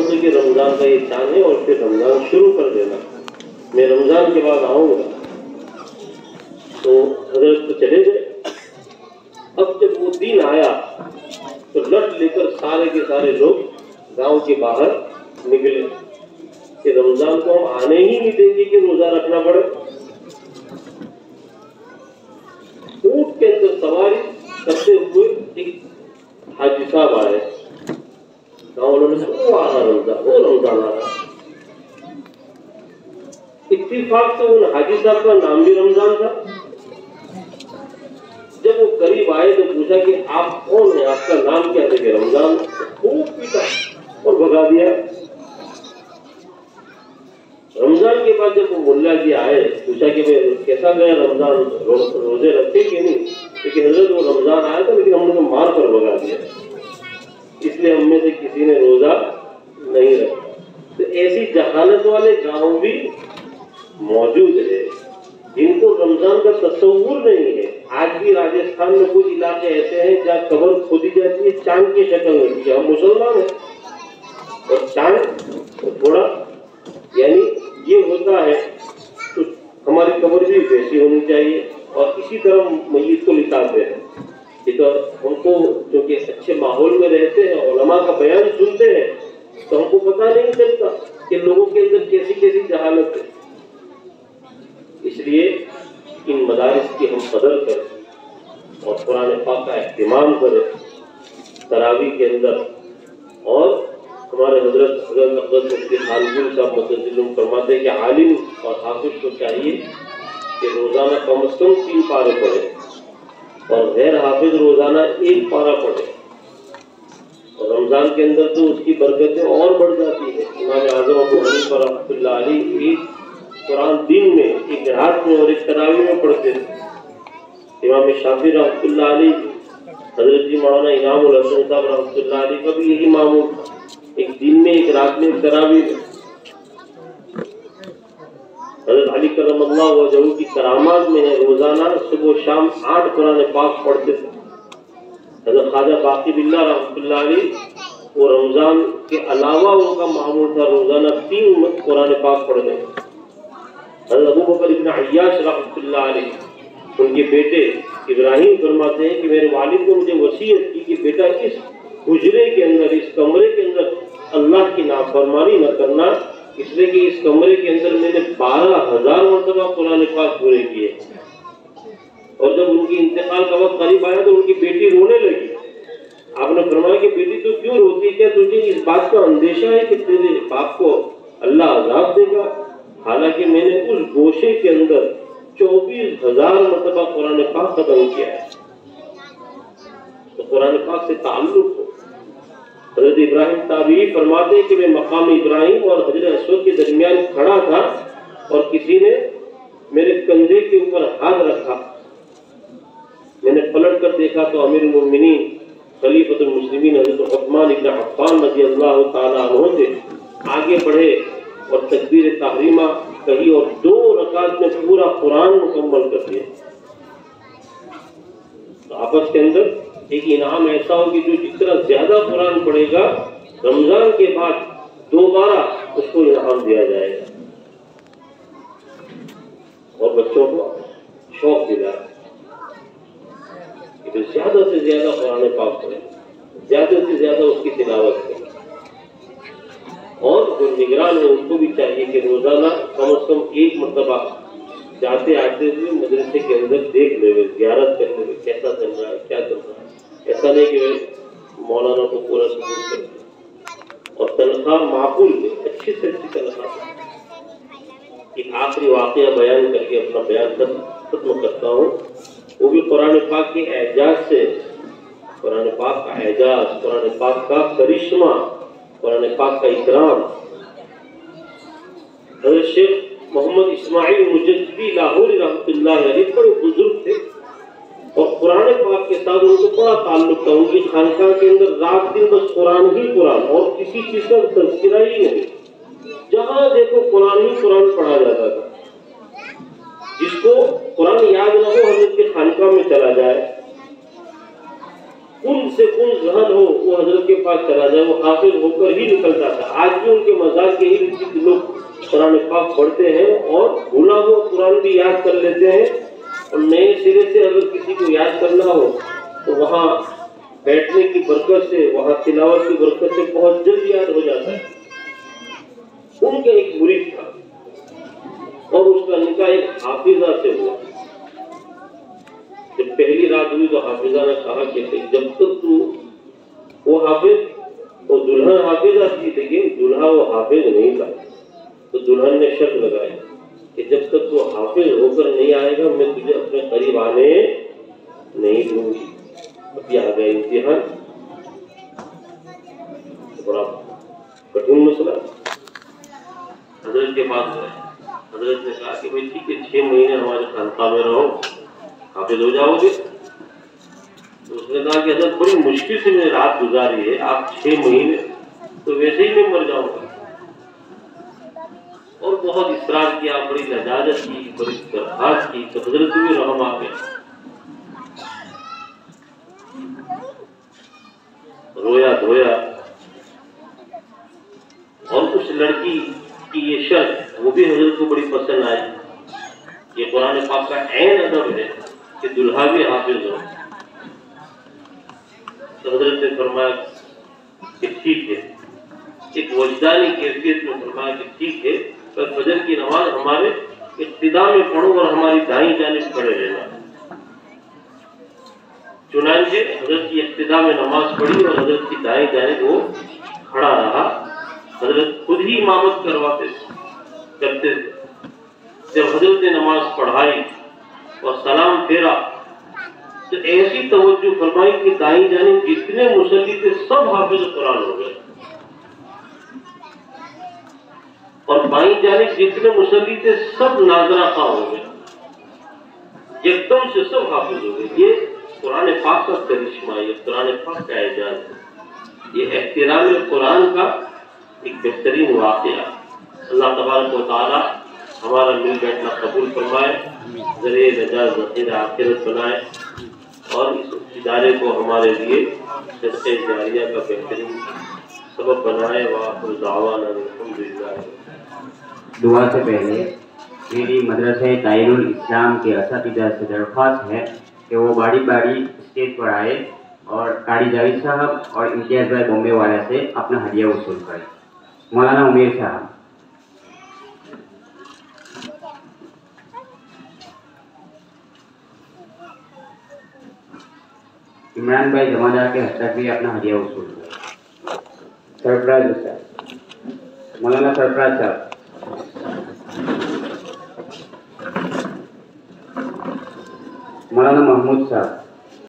से कि रमज़ान का ये चांद है और फिर रमज़ान शुरू कर देना, मैं रमज़ान के बाद आऊँगा। तो हजरत तो चले गए। अब जब वो दिन आया तो लट लेकर सारे के सारे लोग गांव के बाहर निकले कि रमज़ान को हम आने ही नहीं देंगे कि रोज़ा रखना पड़े। ऊंट के अंदर सवारी करते हुए एक हाजी साहब आए। गाँव वालों ने वो आ रहा रमज़ान, वो रमज़ान आ रहा। इत्तेफाक से उन हाजी साहब का नाम भी रमज़ान था। जब वो करीब आए तो पूछा कि आप कौन है, आपका नाम क्या है? रमज़ान। खूब पीटा और भगा दिया। रमज़ान के बाद जब वो मुल्ला जी आए, पूछा कि मैं कैसा गया रमज़ान, रोजे रखते कि नहीं? लेकिन हजरत वो रमज़ान आया था लेकिन हमने तो मार कर भगा दिया, इसलिए हम में से किसी ने रोजा नहीं रखा। तो ऐसी जहालत वाले गांव भी मौजूद है जिनको रमज़ान का तस्वुर नहीं है। आज भी राजस्थान में कुछ इलाके ऐसे हैं जहाँ कब्र खोदी जाती है चांद की शक्ल में, कि हम मुसलमान हैं और चांद तो थोड़ा यानी ये होता है, तो हमारी कब्र भी वैसी होनी चाहिए और इसी तरह मय्यत को लिटाते हैं। ये तो हमको क्योंकि अच्छे माहौल में रहते हैं, उलमा का बयान सुनते हैं, तो हमको पता नहीं चलता कि लोगों के अंदर कैसी कैसी जहालत है। इसलिए इन मदारिस की हम कदर करें और कुरान पाक का एहतिमाम करें तरावी के अंदर। और हमारे हजरत मुफ्ती खानपुर साहब मुतज़िलुम फरमाते हैं कि आलिम और हाफिज को चाहिए कि रोजाना कम से कम 3 पारे पढ़े और गैर हाफिज रोजाना 1 पारा पढ़े। और रमजान के अंदर तो उसकी बरकतें और बढ़ जाती है। इमाम आज़म अबू हनीफा रहमतुल्लाह अलैह एक कुरान दिन में, एक रात में और एक तरावी में पढ़ते थे। इमाम शाफी रहमतुल्लाह अलैह, हजरत जी मौलाना इनाम उल हसन साहब रहमतुल्लाह अलैह का भी यही मामूल था, एक दिन में, एक रात में, एक तरावी में। हजरत अली करमल्लाहु वजहू की करामात में है रोजाना सुबह शाम 8 कुरान पाक पढ़ते थे। हजरत ख्वाजा बाकी बिल्ला रहमतुल्लाह अलैह वो रमजान के अलावा उनका मामूल था रोजाना 3 कुरान पाक पढ़ने। हजरत अबू बकर इब्न अय्याश रहमतुल्लाह अलैह उनके बेटे इब्राहिम फरमाते हैं कि मेरे वालिद ने मुझे वसीयत की कि बेटा इस हुजरे के अंदर, इस कमरे के अंदर अल्लाह की नाफरमानी न करना, इसलिए कि इस कमरे के अंदर मैंने 12,000 मरतबा कुरान पाक पूरे किए। और जब उनकी इंतकाल का वक्त करीब आया तो उनकी बेटी रोने लगी। आपने फरमाया कि बेटी तो क्यों रोती, क्या तुझे इस बात का अंदेशा है कि तेरे बाप को अल्लाह अजाब देगा? हालांकि मैंने उस गोशे के अंदर 24,000 मरतबा कुरान पाक खत्म किया है। तो कुरान पाक से ताल्लुक हो। हजरत इब्राहिम ताबी फरमाते हैं कि मैं मकाम इब्राहिम और हजरत अस्वद के दरमियान खड़ा था और किसी ने मेरे कंधे के ऊपर हाथ रखा। मैंने पलट कर देखा तो अमीरुल मोमिनीन खलीफतुल मुस्लिमीन हजरत उस्मान इब्न अफ़्फ़ान रज़ियल्लाहु ताला अन्हु थे। आगे बढ़े और तकबीर तहरीमा कही और 2 रकात में पूरा कुरान मुकम्मल कर दिया। तो आपस के अंदर एक इनाम ऐसा हो कि जो जितना ज्यादा कुरान पढ़ेगा रमजान के बाद दोबारा उसको इनाम दिया जाएगा। और बच्चों को शौक दिलाए कि ज्यादा से ज्यादा कुरान पाक पढ़े, ज्यादा से ज्यादा उसकी तिलावत करें। और जो निगरान है उनको भी चाहिए कि रोजाना कम से कम 1 मरतबा जाते आते हुए मदरसे के अंदर देख ले, ज़ियारत कर ले, कैसा चल रहा है, क्या चल रहा है। ऐसा नहीं कि मौलाना को पूरा सबूत कर और तनख्वाह माकूल में अच्छी से अच्छी तनख्वाह। एक आखिरी वाकया बयान करके अपना बयान खत्म करता हूँ। वो भी कुरान पाक के एजाज से, कुरान पाक का एजाज, कुरान पाक का करिश्मा, कुरान पाक का इकराम। हज़रत शेख मोहम्मद इस्माइल मुजद्दिदी लाहौरी रहमतुल्लाह अलैह बड़े बुजुर्ग थे और कुरान पाक के साथ उनको बड़ा ताल्लुक था। उनकी खानकाह के अंदर रात दिन बस कुरान ही कुरान और किसी चीज का तज़किरा ही नहीं। जहां देखो कुरान ही कुरान पढ़ा जाता था। जिसको कुरान याद ना हो हजरत के खानकाह में चला जाए کن سے کن ذہن ہو وہ حضرت کے پاس چلا جائے، وہ حافظ ہو کر ہی نکلتا تھا۔ آج بھی ان کے مزار کے ارد لوگ قرآن پاک پڑھتے ہیں اور بھولا ہوا قرآن بھی یاد کر لیتے ہیں، اور نئے سرے سے اگر کسی کو یاد کرنا ہو تو وہاں بیٹھنے کی برکت سے، وہاں تلاوت کی برکت سے بہت جلد یاد ہو جاتا ہے۔ ان کا ایک مرید تھا اور اس کا نکاح ایک حافظہ سے ہوا۔ جب پہلی رات ہوئی تو حافظہ نے کہا کہ جب تک تو وہ حافظ اور دلہن حافظہ تھی، لیکن دلہا وہ حافظ نہیں تھا، تو دلہن نے شرط لگائی کہ جب تک وہ حافظ ہو کر نہیں آئے گا میں تجھے اپنے قریب آنے نہیں دوں گی۔ اب یہ آ گیا امتحان، بڑا کٹھن مسئلہ۔ حضرت کے پاس گئے، حضرت نے کہا کہ بھائی ٹھیک ہے 6 مہینے ہمارے خانقاہ میں رہو، حافظ ہو جاؤ گے۔ تو اس نے کہا کہ حضرت بڑی مشکل سے میں نے رات گزاری ہے، آپ 6 مہینے تو ویسے ہی میں مر جاؤں گا۔ اور بہت اصرار کیا، بڑی لجاجت کی، بڑی درخواست کی، تو حضرت بھی رحم آ گیا، رویا دھویا۔ اور اس لڑکی کی یہ شرط وہ بھی حضرت کو بڑی پسند آئی۔ یہ قرآن پاک کا عین ادب ہے کہ دلہا بھی حافظ ہو۔ تو حضرت نے فرمایا کہ ٹھیک ہے، ایک وجدانی کیفیت میں فرمایا کہ ٹھیک ہے، پر فجر کی نماز ہمارے ابتدا میں پڑھو اور ہماری دائیں جانب کھڑے رہنا۔ چنانچہ حضرت کی ابتدا میں نماز پڑھی اور حضرت کی دائیں جانب وہ کھڑا رہا۔ حضرت خود ہی امامت کرتے تھے۔ جب حضرت نے نماز پڑھائی اور سلام پھیرا تو ایسی توجہ فرمائی کہ دائیں جانب جتنے مصلی تھے سب حافظ قرآن ہو گئے، اور بائیں جانب جتنے مصلی تھے سب ناظرہ خواہ ہو گئے، ایک دم سے سب حافظ ہو گئے۔ یہ قرآن پاک کا کرشمہ، یہ قرآن پاک کا اعجاز ہے، یہ احترام قرآن کا ایک بہترین واقعہ۔ اللہ تبارک و تعالی ہمارا مل بیٹھنا قبول فرمائے، ذریعہ نجات ذخیرہ آخرت بنائے، اور اس ادارے کو ہمارے لیے صدقہ جاریہ کا بہترین سبب بنائے۔ وآخر دعوانا الحمدللہ۔ دعا سے پہلے میری مدرسہ تعین الاسلام کے اساتذہ سے درخواست ہے کہ وہ باری باری اسٹیج پر آئے اور قاری جاوید صاحب اور امتیاز بھائی بمبے والا سے اپنا ہدیہ وصول کریں۔ مولانا عمیر صاحب، عمران بھائی جمعدار کے حد تک بھی اپنا ہدیہ وصول کریں۔ سرفراز صاحب، مولانا سرفراز صاحب، مولانا محمود صاحب،